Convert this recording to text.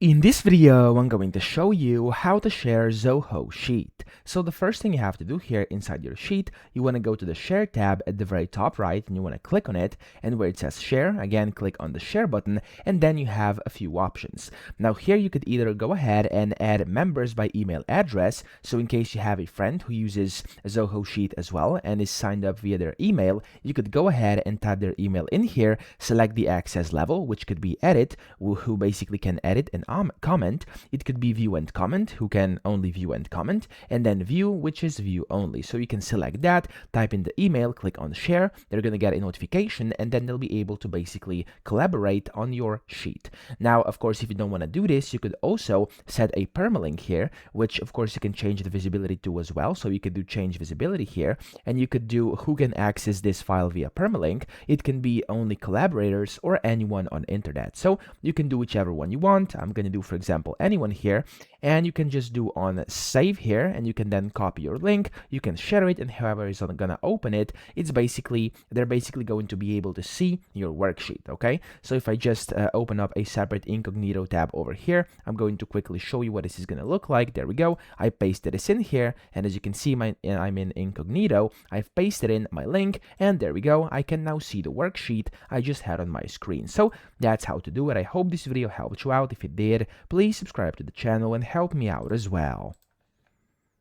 In this video, I'm going to show you how to share Zoho Sheet. So the first thing you have to do here inside your sheet, you want to go to the Share tab at the very top right, and you want to click on it, and where it says Share, again, click on the Share button, and then you have a few options. Now here you could either go ahead and add members by email address, so in case you have a friend who uses Zoho Sheet as well and is signed up via their email, you could go ahead and type their email in here, select the access level, which could be edit, who basically can edit and comment. It could be view and comment, who can only view and comment, and then view, which is view only. So you can select that, type in the email, click on share, they're going to get a notification, and then they'll be able to basically collaborate on your sheet. Now, of course, if you don't want to do this, you could also set a permalink here, which of course you can change the visibility to as well. So you could do change visibility here, and you could do who can access this file via permalink. It can be only collaborators or anyone on internet. So you can do whichever one you want. I'm going to do, for example, anyone here, and you can just do on save here, and you can then copy your link, you can share it, and whoever is gonna open it, they're basically going to be able to see your worksheet. Okay, so if I just open up a separate incognito tab over here, I'm going to quickly show you what this is going to look like. There we go. I pasted this in here, and as you can see, I'm in incognito. I've pasted in my link, and there we go. I can now see the worksheet I just had on my screen. So that's how to do it. I hope this video helped you out. If it did, please subscribe to the channel and help me out as well.